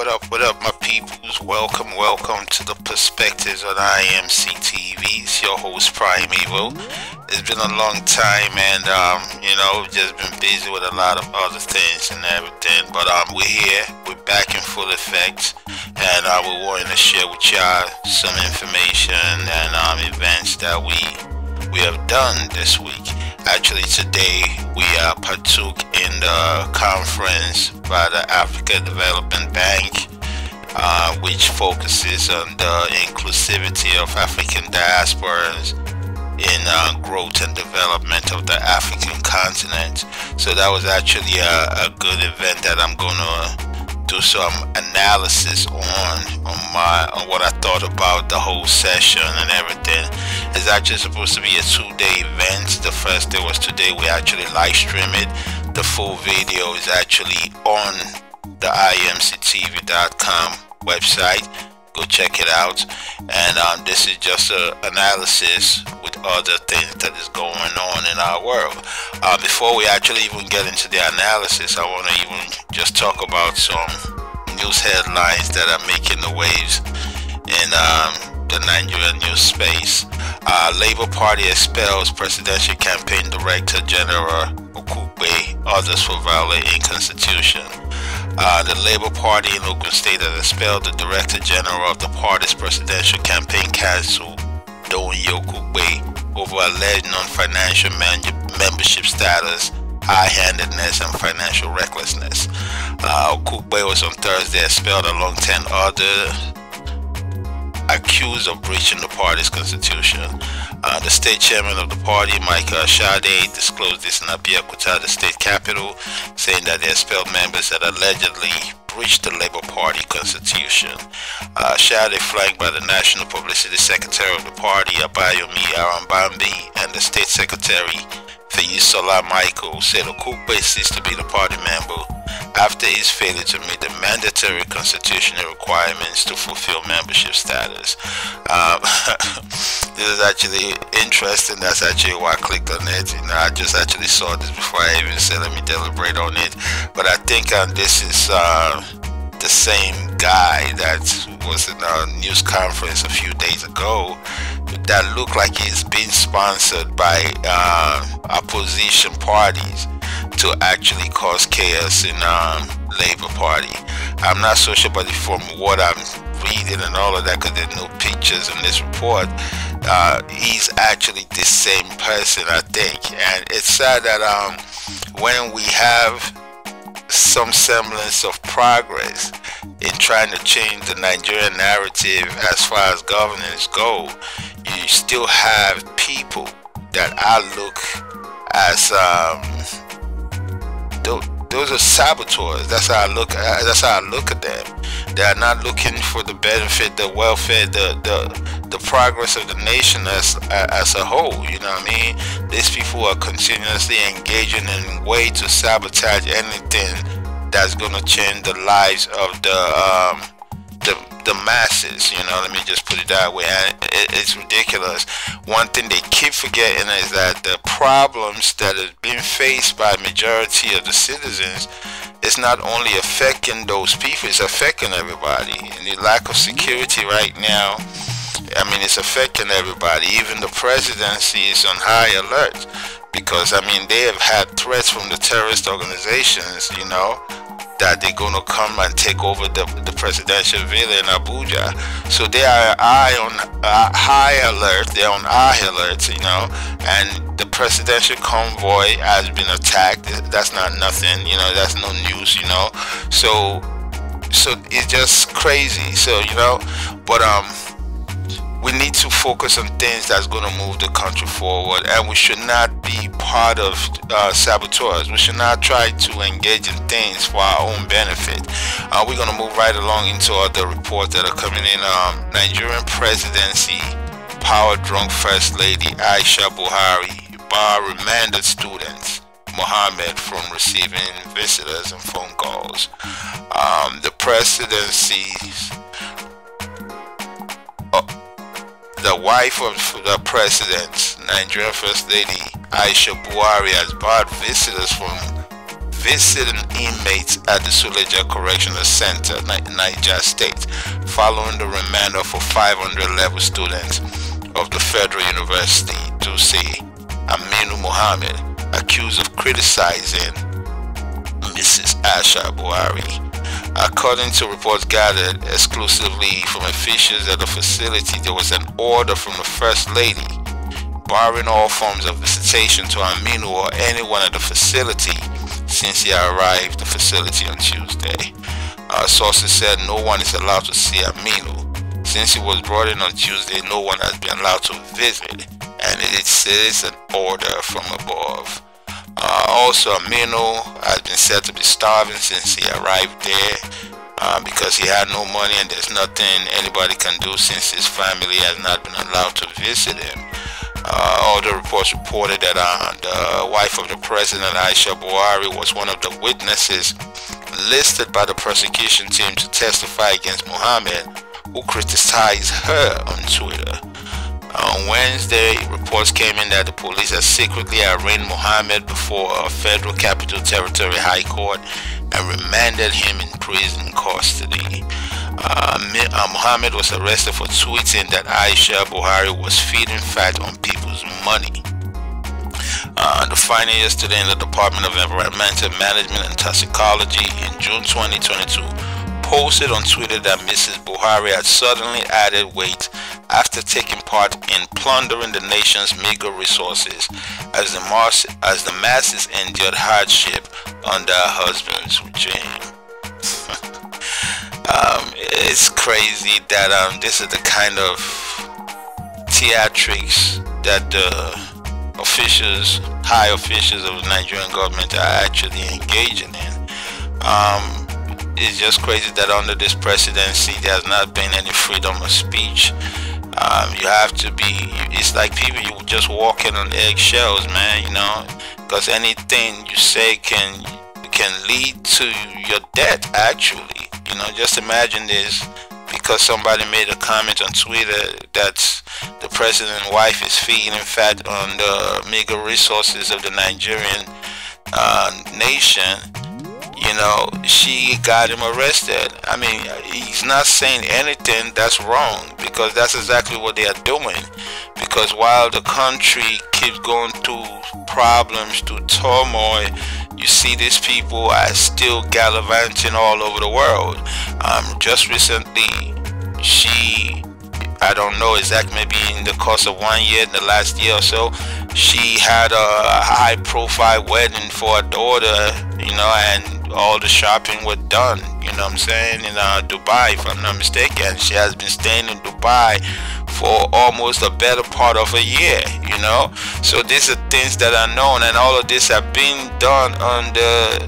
what up, my peoples? Welcome to the Perspectives on IAMC TV. It's your host, PrymEvyl. It's been a long time, and just been busy with a lot of other things and everything. But we're here, we're back in full effect, and we're wanting to share with y'all some information and events that we have done this week. Actually, today we partook in the conference by the African Development Bank, which focuses on the inclusivity of African diasporas in growth and development of the African continent. So that was actually a good event that I'm gonna do some analysis on what I thought about the whole session and everything. It's actually supposed to be a 2-day event. The first day was today. We actually live stream it. The full video is actually on the IAMCTV.com website. Go check it out. And this is just an analysis with other things that is going on in our world. Before we actually even get into the analysis, I want to even just talk about some news headlines that are making the waves in the Nigerian news space. Labour Party expels Presidential Campaign Director General Okupe, others for violating Constitution. The Labour Party in Ogun State has expelled the Director General of the party's Presidential Campaign Council, Doyin Okupe, over alleged non-financial membership status, high-handedness, and financial recklessness. Okupe was on Thursday expelled along 10 others accused of breaching the party's constitution. The state chairman of the party, Aisha, disclosed this in Abia Governor, the state capital, saying that the expelled members had allegedly breached the Labour Party constitution. Aisha, flanked by the National Publicity Secretary of the party, Abia and the State Secretary, Feisola Michael, said Okupe ceased to be the party member after his failure to meet the mandatory constitutional requirements to fulfill membership status. This is actually interesting. That's actually why I clicked on it. I just actually saw this before I even said let me deliberate on it. But I think this is the same guy that was in a news conference a few days ago that looked like he's being sponsored by opposition parties to actually cause chaos in Labour Party. I'm not so sure, but from what I'm reading and all of that, because there's no pictures in this report, he's actually the same person, I think. And it's sad that when we have some semblance of progress in trying to change the Nigerian narrative as far as governance go, you still have people that I look as those are saboteurs. That's how I look at them. They are not looking for the benefit, the welfare, the progress of the nation as a whole. You know what I mean? These people are continuously engaging in ways to sabotage anything that's going to change the lives of the masses. Let me just put it that way. And it's ridiculous. One thing they keep forgetting is that the problems that are being faced by majority of the citizens is not only affecting those people, it's affecting everybody. And the lack of security right now, it's affecting everybody. Even the presidency is on high alert because they have had threats from the terrorist organizations, that they're going to come and take over the presidential villa in Abuja. So they are on high alert. They're on high alert, and the presidential convoy has been attacked. That's not nothing, that's no news, So it's just crazy. So, but we need to focus on things that's going to move the country forward, and we should not be part of saboteurs. We should not try to engage in things for our own benefit. We're going to move right along into other reports that are coming in. Nigerian presidency power-drunk First Lady Aisha Buhari remanded students Mohammed from receiving visitors and phone calls. The presidency's the wife of the president, Nigerian First Lady Aisha Buhari, has barred visitors from visiting inmates at the Suleja Correctional Center, Niger State, following the remand of 500 level students of the Federal University, Duse Aminu Mohammed, accused of criticizing Mrs. Aisha Buhari. According to reports gathered exclusively from officials at the facility, there was an order from the First Lady barring all forms of visitation to Aminu or anyone at the facility since he arrived at the facility on Tuesday. Sources said no one is allowed to see Aminu. Since he was brought in on Tuesday, no one has been allowed to visit, and it is an order from above. Also, Aminu has been said to be starving since he arrived there because he had no money, and there's nothing anybody can do since his family has not been allowed to visit him. All the reports reported that the wife of the president, Aisha Buhari, was one of the witnesses listed by the prosecution team to testify against Mohammed, who criticized her on Twitter. On Wednesday, reports came in that the police had secretly arraigned Mohammed before a federal Capital Territory High Court and remanded him in prison custody. Mohammed was arrested for tweeting that Aisha Buhari was feeding fat on people's money. The finding yesterday in the Department of Environmental Management and Toxicology in June 2022 posted on Twitter that Mrs. Buhari had suddenly added weight after taking part in plundering the nation's meager resources as the masses endured hardship under her husband's regime. It's crazy that this is the kind of theatrics that the high officials of the Nigerian government are actually engaging in. It's just crazy that under this presidency there has not been any freedom of speech. You have to be, it's like people, you just walking on eggshells, man, you know, because anything you say can lead to your death, actually. You know, just imagine this, because somebody made a comment on Twitter that the president's wife is feeding fat on the meager resources of the Nigerian nation. You know, she got him arrested. I mean, he's not saying anything that's wrong, because that's exactly what they are doing. Because while the country keeps going through problems, through turmoil, you see these people are still gallivanting all over the world. Just recently, I don't know exactly, maybe in the course of 1 year, in the last year or so, she had a high-profile wedding for her daughter, you know, and all the shopping was done, you know what I'm saying, in Dubai, if I'm not mistaken. She has been staying in Dubai for almost a better part of a year, you know. So these are things that are known, and all of this have been done under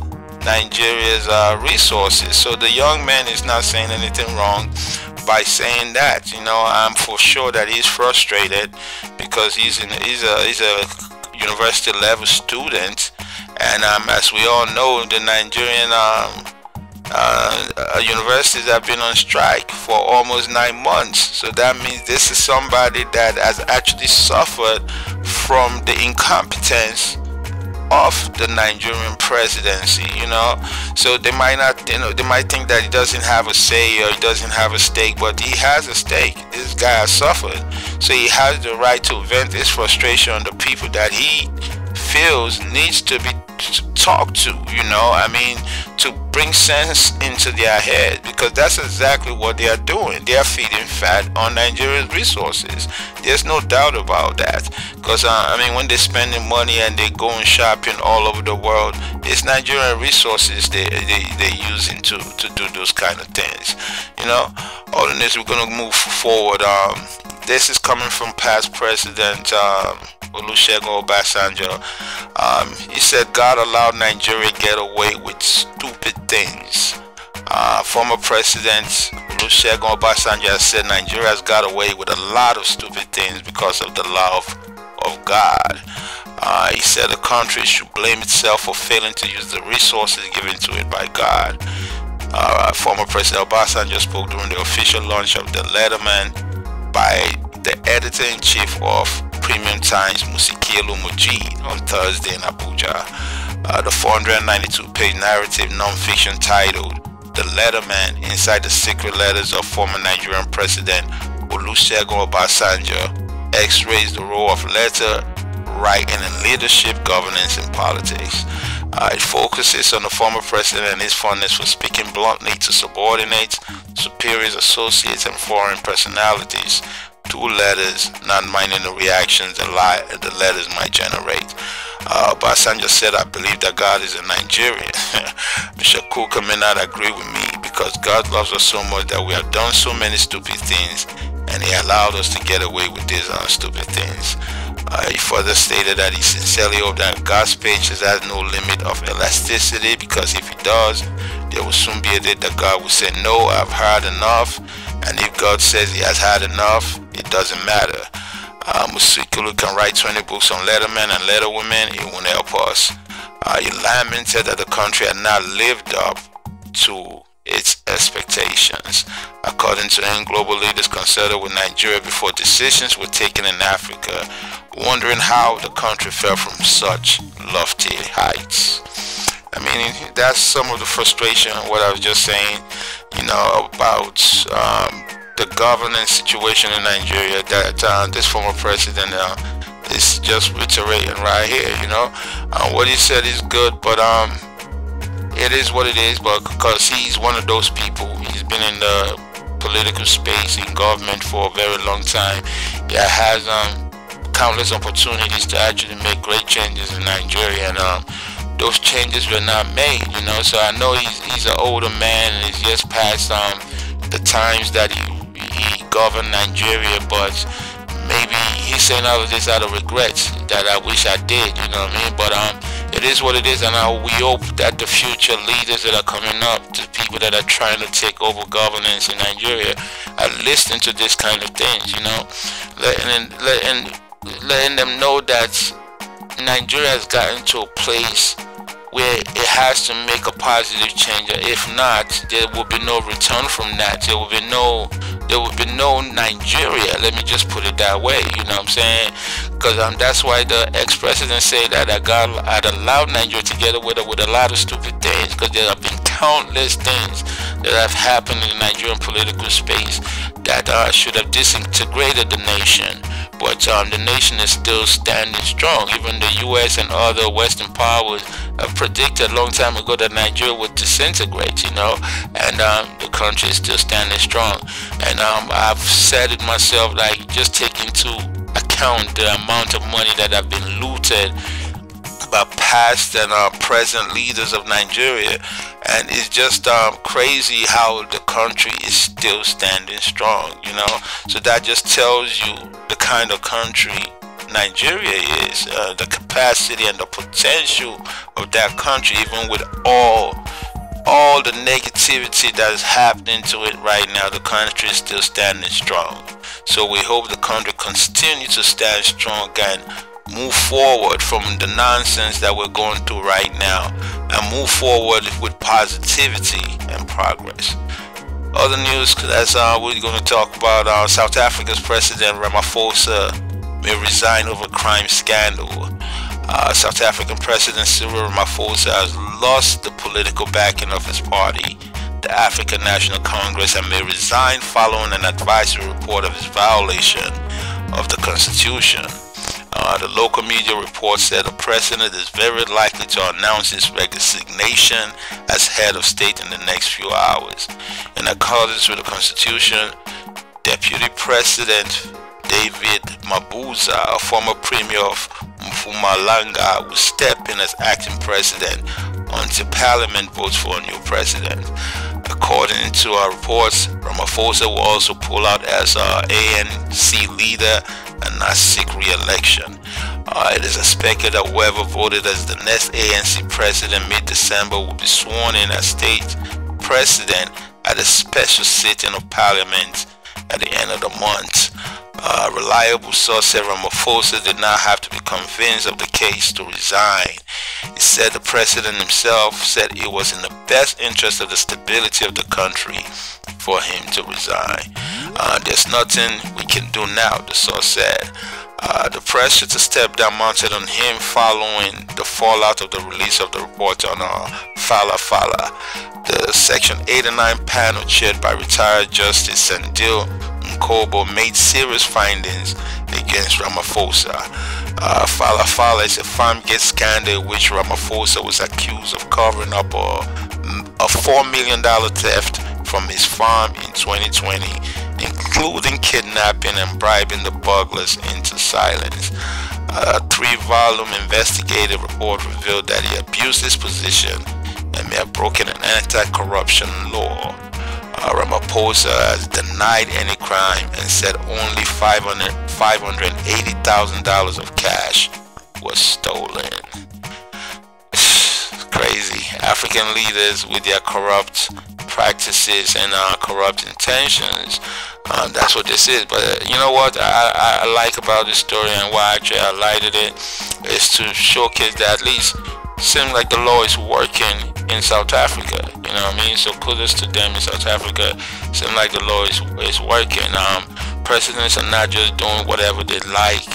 Nigeria's resources. So the young man is not saying anything wrong by saying that. You know, I'm for sure that he's frustrated because he's a university level student, and as we all know, the Nigerian universities have been on strike for almost 9 months. So that means this is somebody that has actually suffered from the incompetence of the Nigerian presidency, you know. So they might not, you know, they might think that he doesn't have a say or he doesn't have a stake, but he has a stake. This guy has suffered, so he has the right to vent his frustration on the people that he feels needs to be talked to, you know. I mean, to bring sense into their head, because that's exactly what they are doing. They are feeding fat on Nigeria's resources. There's no doubt about that. Because I mean, when they're spending money and they're going shopping all over the world, it's Nigerian resources they're using to do those kind of things, you know. All in this, we're gonna move forward. This is coming from past President Olusegun Obasanjo. He said God allowed Nigeria get away with stupid things. Former President Olusegun Obasanjo has said Nigeria has got away with a lot of stupid things because of the love of God. He said the country should blame itself for failing to use the resources given to it by God. Former President Obasanjo spoke during the official launch of the Letterman by the editor-in-chief of Premium Times, Musikelu Mujid, on Thursday in Abuja. The 492-page narrative nonfiction titled "The Letterman: Inside the Secret Letters of Former Nigerian President Olusegun Obasanjo X-rays the role of letter writing in leadership, governance, and politics." It focuses on the former president and his fondness for speaking bluntly to subordinates, superiors, associates, and foreign personalities through letters, not minding the reactions the letters might generate. Obasanjo said, "I believe that God is a Nigerian." Mr. Okupe may not agree with me because God loves us so much that we have done so many stupid things, and He allowed us to get away with these stupid things. He further stated that he sincerely hoped that God's patience has no limit of elasticity, because if He does, there will soon be a day that God will say, "No, I've had enough." And if God says He has had enough, it doesn't matter. Musikulu can write 20 books on lettermen and letterwomen. It won't help us. He lamented that the country had not lived up to its expectations. According to him, global leaders consulted with Nigeria before decisions were taken in Africa, wondering how the country fell from such lofty heights. I mean, that's some of the frustration of what I was just saying, about the governance situation in Nigeria that this former president is just reiterating right here. What he said is good, but it is what it is. But because he's one of those people, he's been in the political space in government for a very long time. He has countless opportunities to actually make great changes in Nigeria, and those changes were not made. So I know he's an older man and he's just past the times that he governed Nigeria, but maybe he's saying all of this out of regrets that I wish I did, But it is what it is, and we hope that the future leaders that are coming up, the people that are trying to take over governance in Nigeria, are listening to this kind of things, letting them know that Nigeria has gotten to a place where it has to make a positive change. If not, there will be no return from that. There will be no Nigeria. Let me just put it that way. You know what I'm saying? Because that's why the ex-president said that God had allowed Nigeria to get away with a lot of stupid things, because there have been countless things that have happened in the Nigerian political space that should have disintegrated the nation. But the nation is still standing strong. Even the U.S. and other Western powers have predicted a long time ago that Nigeria would disintegrate, and the country is still standing strong. And I've said it myself, like, just take into account the amount of money that have been looted by past and present leaders of Nigeria, and it's just crazy how the country is still standing strong. So that just tells you the kind of country Nigeria is, the capacity and the potential of that country, even with all the negativity that is happening to it right now. The country is still standing strong. So we hope the country continues to stand strong and move forward from the nonsense that we're going through right now, and move forward with positivity and progress. Other news, that's we're going to talk about South Africa's President Ramaphosa may resign over crime scandal. South African President Cyril Ramaphosa has lost the political backing of his party, the African National Congress, and may resign following an advisory report of his violation of the Constitution. The local media reports that the president is very likely to announce his resignation as head of state in the next few hours. In accordance with the Constitution, Deputy President David Mabuza, a former premier of Mpumalanga, will step in as acting president until Parliament votes for a new president. According to our reports, Ramaphosa will also pull out as ANC leader and not seek re-election. It is expected that whoever voted as the next ANC president mid-December will be sworn in as state president at a special sitting of Parliament at the end of the month. Reliable source said Ramaphosa did not have to be convinced of the case to resign. He said the president himself said it was in the best interest of the stability of the country for him to resign. There's nothing we can do now, the source said. The pressure to step down mounted on him following the fallout of the release of the report on Fala Fala. The Section 8 and 9 panel, chaired by retired Justice Sandil Mkobo, made serious findings against Ramaphosa. Fala Fala is a Farmgate scandal in which Ramaphosa was accused of covering up a $4 million theft from his farm in 2020, including kidnapping and bribing the burglars into silence. A 3-volume investigative report revealed that he abused his position and may have broken an anti-corruption law. Ramaphosa has denied any crime and said only $580,000 of cash was stolen. Crazy. African leaders with their corrupt practices and corrupt intentions. That's what this is. But you know what I like about this story, and why actually I highlighted it, is to showcase that at least seems like the law is working in South Africa. You know what I mean? So kudos to them in South Africa. Seems like the law is working. Presidents are not just doing whatever they like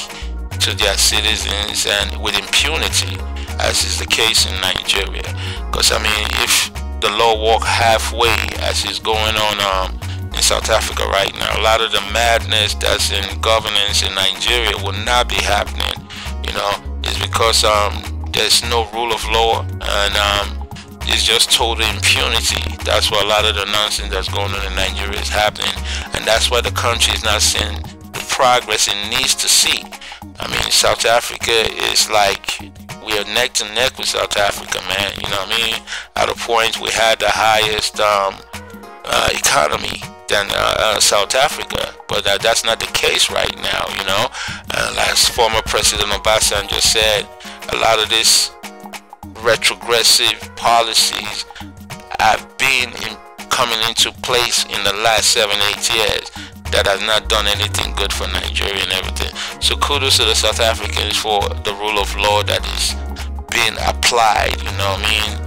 to their citizens and with impunity, as is the case in Nigeria. Because I mean, if the law walk halfway, as is going on in South Africa right now, a lot of the madness that's in governance in Nigeria will not be happening. You know, it's because there's no rule of law, and it's just total impunity. That's why a lot of the nonsense that's going on in Nigeria is happening, and that's why the country is not seeing the progress it needs to see. I mean, South Africa is like, we are neck to neck with South Africa, man. You know what I mean? At a point, we had the highest economy than South Africa, but that's not the case right now. You know, as former President Obasanjo said, a lot of this retrogressive policies have been coming into place in the last 7-8 years that has not done anything good for Nigeria and everything. So kudos to the South Africans for the rule of law that is being applied, you know what I mean?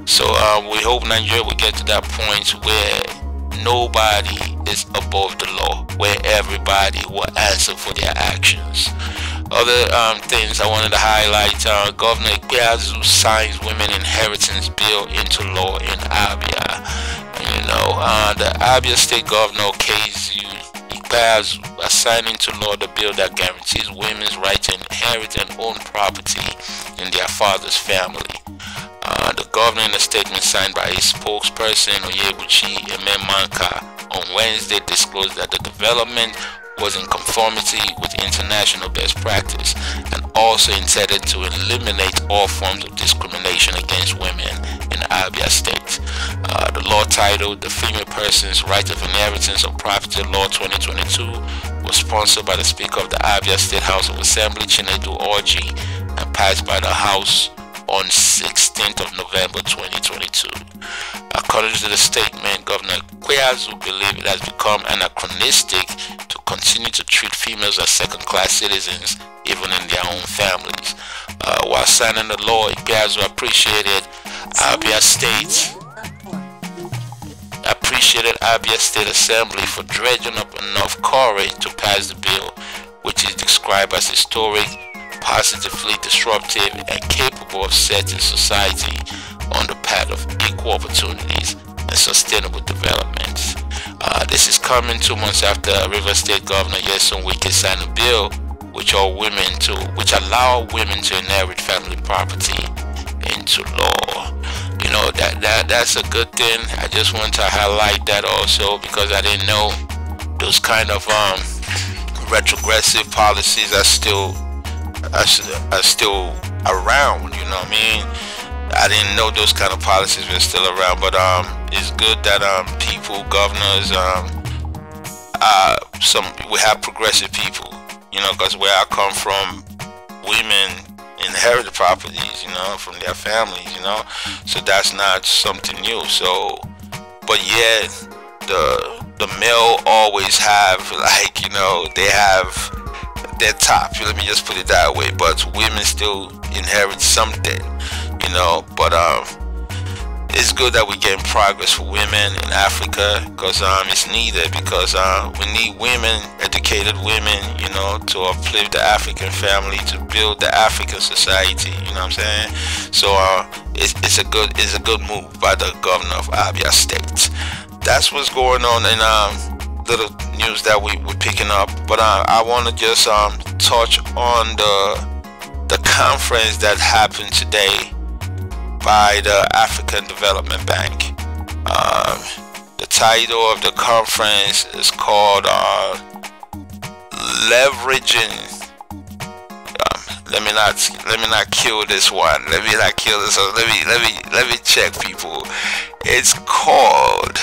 So we hope Nigeria will get to that point where nobody is above the law, where everybody will answer for their actions. Other things I wanted to highlight: Governor Ikpeazu signs women inheritance bill into law in Abia. You know, the Abia State Governor Ikpeazu are signing into law the bill that guarantees women's right to inherit and own property in their father's family. The governor, in a statement signed by his spokesperson Oyebuchi Ememanka on Wednesday, disclosed that the development was in conformity with international best practice and also intended to eliminate all forms of discrimination against women in Abia State. The law, titled The Female Person's Right of Inheritance of Property Law 2022, was sponsored by the Speaker of the Abia State House of Assembly, Chinedu Orji, and passed by the House on 16th of November 2022. According to the statement, Governor Ikpeazu believed it has become anachronistic to continue to treat females as second-class citizens even in their own families. While signing the law, Ikpeazu appreciated Abia State Assembly for dredging up enough courage to pass the bill, which is described as historic, positively disruptive, and capable of setting society on the path of equal opportunities and sustainable development. This is coming 2 months after Rivers State Governor Nyesom Wike signed a bill which allow women to inherit family property into law. You know, that's a good thing. I just want to highlight that also, because I didn't know those kind of retrogressive policies are still around. You know what I mean? I didn't know those kind of policies were still around, but it's good that people, governors, we have progressive people, you know, because where I come from, women inherit properties, you know, from their families, you know, so that's not something new. So, but yeah, the male always have, like, you know, they have their top, let me just put it that way, but women still inherit something, you know. But it's good that we're getting progress for women in Africa, because it's needed, because we need women, educated women, you know, to uplift the African family, to build the African society, you know what I'm saying? So it's a good move by the governor of Abia State. That's what's going on in little news that we're picking up. But I want to just touch on the conference that happened today by the African Development Bank. The title of the conference is called leveraging. Let me not kill this one. Let me not kill this one. Let me check, people. It's called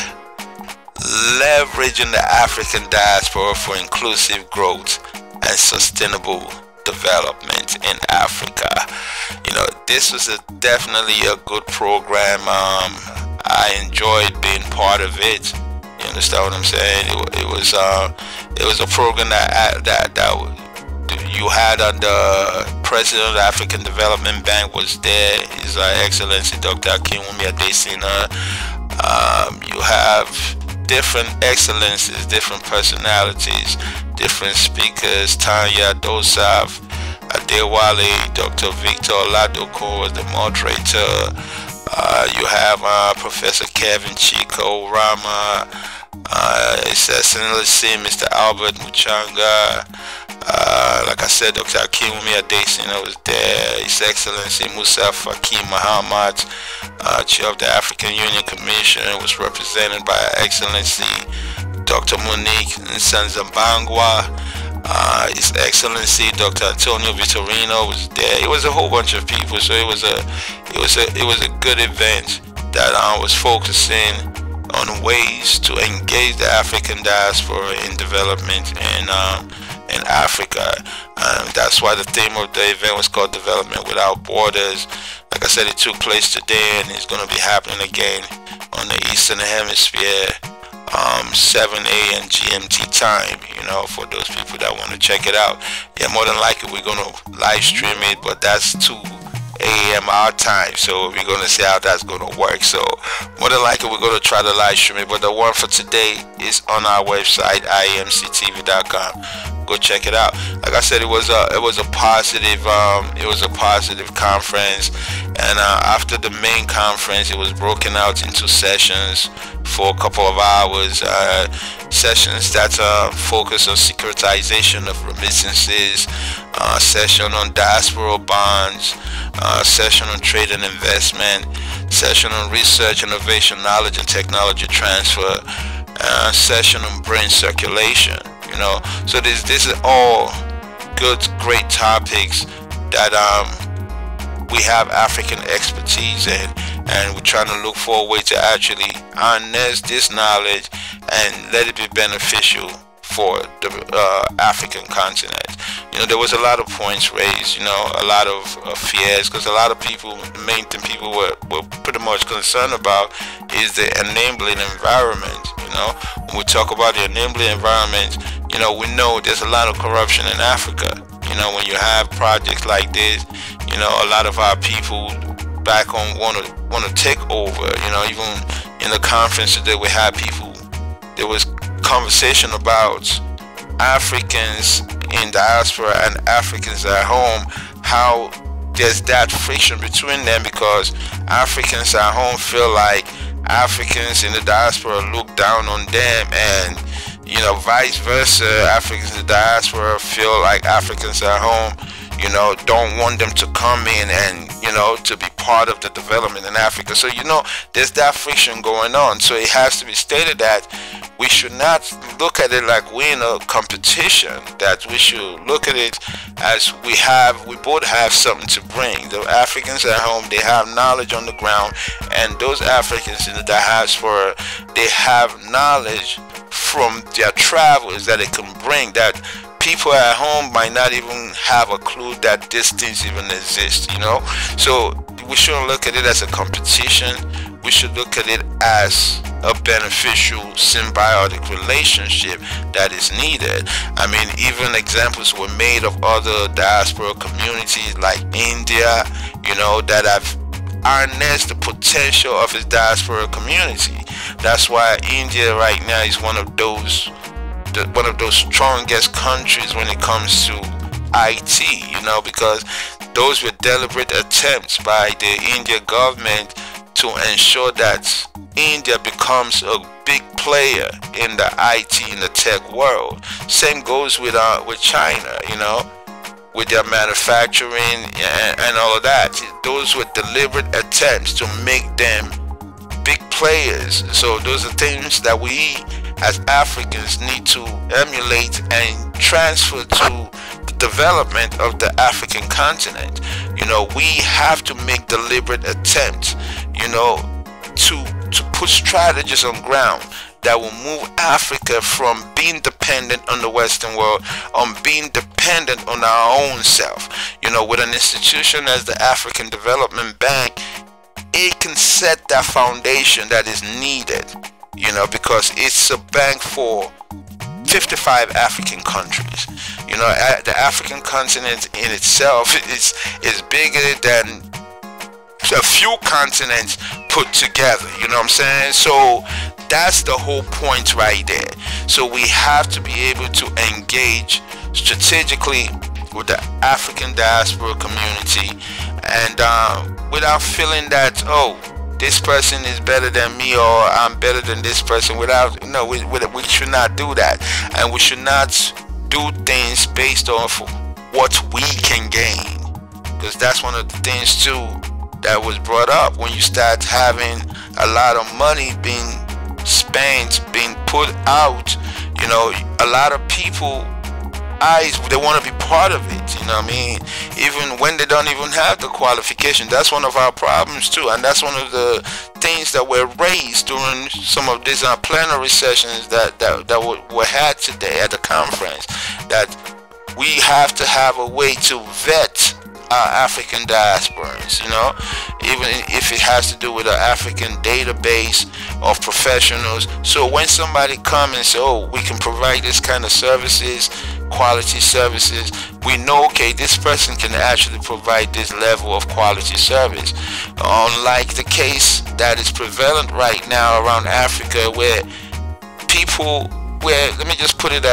leveraging the African diaspora for inclusive growth and sustainable development in Africa. You know, this was definitely a good program. I enjoyed being part of it. You understand what I'm saying? It was a program that you had under President of the African Development Bank was there. His Excellency Dr. Akinwumi Adesina. You have different excellencies, different personalities, different speakers. Tanya Dosaf, Adewale, Dr. Victor Oladoko was the moderator. You have Professor Kevin Chico Rama, His Excellency Mr. Albert Muchanga. Like I said, Dr. Akinwumi Adesina was there. His Excellency Musa Faki Muhammad, Chair of the African Union Commission, was represented by Her Excellency Dr. Monique Nsanzambangwa. His Excellency Dr. Antonio Vitorino was there. It was a whole bunch of people, so it was a good event that was focusing on ways to engage the African diaspora in development in Africa. That's why the theme of the event was called Development Without Borders. Like I said, it took place today, and it's going to be happening again on the Eastern Hemisphere, 7 a.m. GMT time, you know, for those people that want to check it out. Yeah, more than likely we're going to live stream it, but that's 2 a.m. our time, so we're going to see how that's going to work. So more than likely we're going to try to live stream it, but the one for today is on our website, IAMCTV.com. Go check it out. Like I said, it was a positive conference, and after the main conference, it was broken out into sessions for a couple of hours. Sessions that focus on securitization of remittances, session on diaspora bonds, session on trade and investment, session on research, innovation, knowledge and technology transfer, session on brain circulation. You know, so this is all good, great topics that we have African expertise in, and we're trying to look for a way to actually harness this knowledge and let it be beneficial for the African continent. You know, there was a lot of points raised, you know, a lot of fears, because a lot of people, the main thing people were pretty much concerned about is the enabling environment. You know, when we talk about the enabling environment, you know, we know there's a lot of corruption in Africa. You know, when you have projects like this, you know, a lot of our people back home want to take over. You know, even in the conference today, we had people, there was conversation about Africans in diaspora and Africans at home, how there's that friction between them, because Africans at home feel like Africans in the diaspora look down on them, and you know, vice versa, Africans in the diaspora feel like Africans at home, you know, don't want them to come in and, you know, to be part of the development in Africa. So, you know, there's that friction going on. So it has to be stated that we should not look at it like we're in a competition, that we should look at it as we both have something to bring. The Africans at home, they have knowledge on the ground, and those Africans in the diaspora, they have knowledge from their travels that they can bring, that people at home might not even have a clue that these things even exist, you know. So we shouldn't look at it as a competition. We should look at it as a beneficial symbiotic relationship that is needed. I mean, even examples were made of other diaspora communities like India, you know, that have harness the potential of its diaspora community. That's why India right now is one of those strongest countries when it comes to IT, you know, because those were deliberate attempts by the Indian government to ensure that India becomes a big player in the IT, in the tech world. Same goes with China, you know, with their manufacturing and all of that. Those were deliberate attempts to make them big players. So those are things that we as Africans need to emulate and transfer to the development of the African continent. You know, we have to make deliberate attempts, you know, to put strategies on ground that will move Africa from being dependent on the Western world on being dependent on our own self. You know, with an institution as the African Development Bank, it can set that foundation that is needed, you know, because it's a bank for 55 African countries. You know, the African continent in itself is bigger than a few continents put together, you know what I'm saying? So that's the whole point right there. So we have to be able to engage strategically with the African diaspora community, and without feeling that, oh, this person is better than me, or I'm better than this person. Without, no, we should not do that, and we should not do things based off what we can gain, because that's one of the things too that was brought up. When you start having a lot of money being spent, being put out, you know, a lot of people they want to be part of it, you know what I mean, even when they don't even have the qualification. That's one of our problems too, and that's one of the things that were raised during some of these plenary sessions that were had today at the conference, that we have to have a way to vet our African diasporans, you know, even if it has to do with an African database of professionals. So when somebody comes and says, oh, we can provide this kind of services, quality services, we know, okay, this person can actually provide this level of quality service. Unlike the case that is prevalent right now around Africa, where people, let me just put it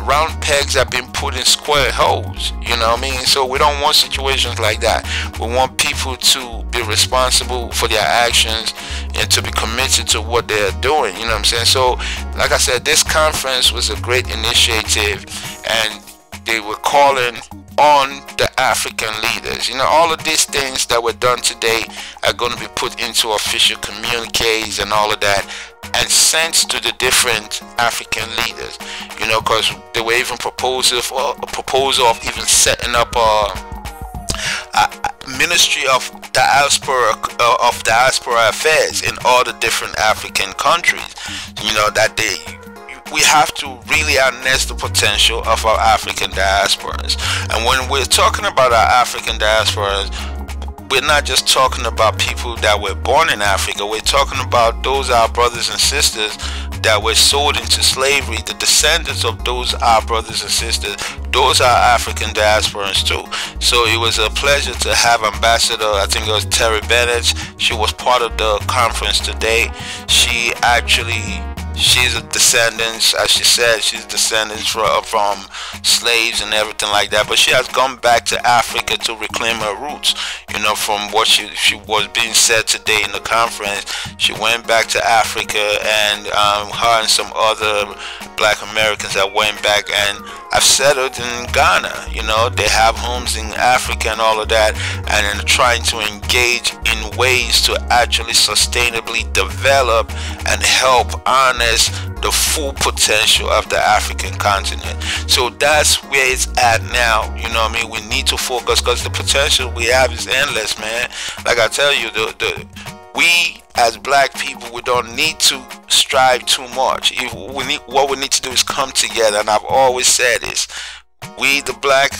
round pegs have been put in square holes, you know what I mean? So we don't want situations like that. We want people to be responsible for their actions and to be committed to what they're doing, you know what I'm saying? So like I said, this conference was a great initiative, and they were calling on the African leaders. You know, all of these things that were done today are going to be put into official communiques and all of that, and sent to the different African leaders, you know, because they were even a proposal of even setting up a ministry of diaspora affairs in all the different African countries. You know, that we have to really harness the potential of our African diasporas. And when we're talking about our African diasporas, we're not just talking about people that were born in Africa. We're talking about those our brothers and sisters that were sold into slavery, the descendants of those our brothers and sisters. Those are African diasporans too. So it was a pleasure to have Ambassador, I think it was Terry Bennett. She was part of the conference today. She's a descendant, as she said, she's descendants from slaves and everything like that. But she has gone back to Africa to reclaim her roots. You know, from what she was being said today in the conference, she went back to Africa, and her and some other Black Americans that went back and have settled in Ghana. You know, they have homes in Africa and all of that, and then trying to engage in ways to actually sustainably develop and help harness the full potential of the African continent. So that's where it's at now. You know what I mean? We need to focus, because the potential we have is endless, man. Like I tell you, we as Black people, we don't need to strive too much. What we need to do is come together, and I've always said this: we, the black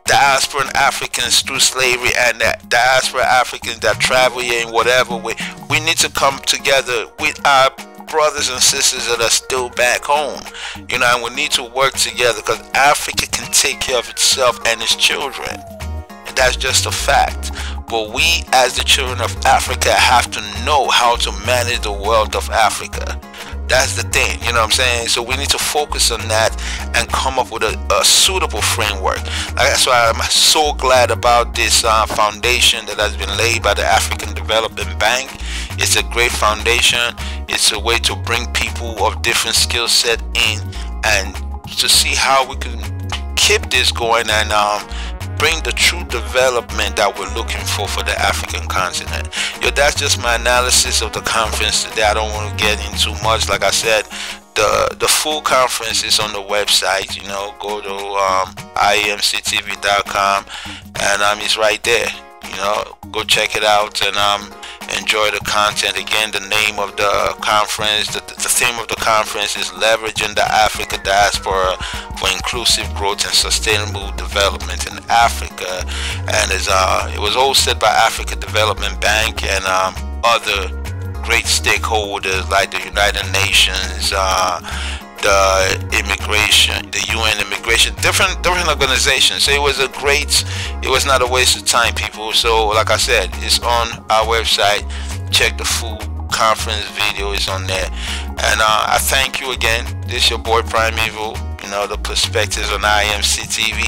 diaspora Africans through slavery, and the diaspora Africans that travel here in whatever way, we need to come together with our brothers and sisters that are still back home, you know, and we need to work together, because Africa can take care of itself and its children. That's just a fact. But we, as the children of Africa, have to know how to manage the wealth of Africa. That's the thing, you know what I'm saying? So we need to focus on that and come up with a suitable framework. That's why I'm so glad about this foundation that has been laid by the African Development Bank. It's a great foundation. It's a way to bring people of different skill set in and to see how we can keep this going and bring the true development that we're looking for the African continent. Yo, that's just my analysis of the conference today. I don't want to get into much. Like I said, the full conference is on the website. You know, go to IAMCTV.com and it's right there. You know, go check it out and enjoy the content. Again, the name of the conference, the theme of the conference is leveraging the African diaspora for inclusive growth and sustainable development in Africa, and it was hosted by African Development Bank and other great stakeholders like the United Nations, the immigration, the UN immigration, different organizations. So it was not a waste of time, people. So like I said, it's on our website. Check the full conference video, is on there. And I thank you again. This is your boy PrymEvyl, you know, the perspectives on IAMC TV.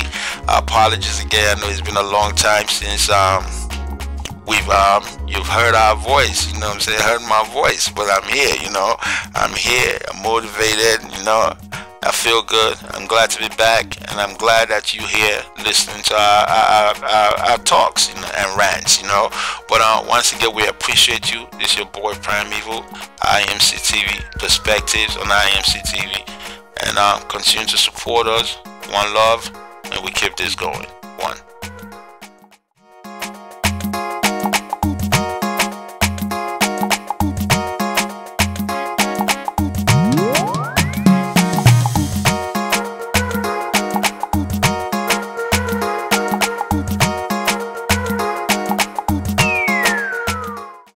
Apologies again, I know it's been a long time since you've heard our voice, you know what I'm saying, heard my voice, but I'm here, you know, I'm here, I'm motivated, you know, I feel good, I'm glad to be back, and I'm glad that you're here listening to our talks, you know, and rants, you know. But once again, we appreciate you. This is your boy PrymEvyl, IAMC TV, perspectives on IAMC TV, and continue to support us. One love, and we keep this going.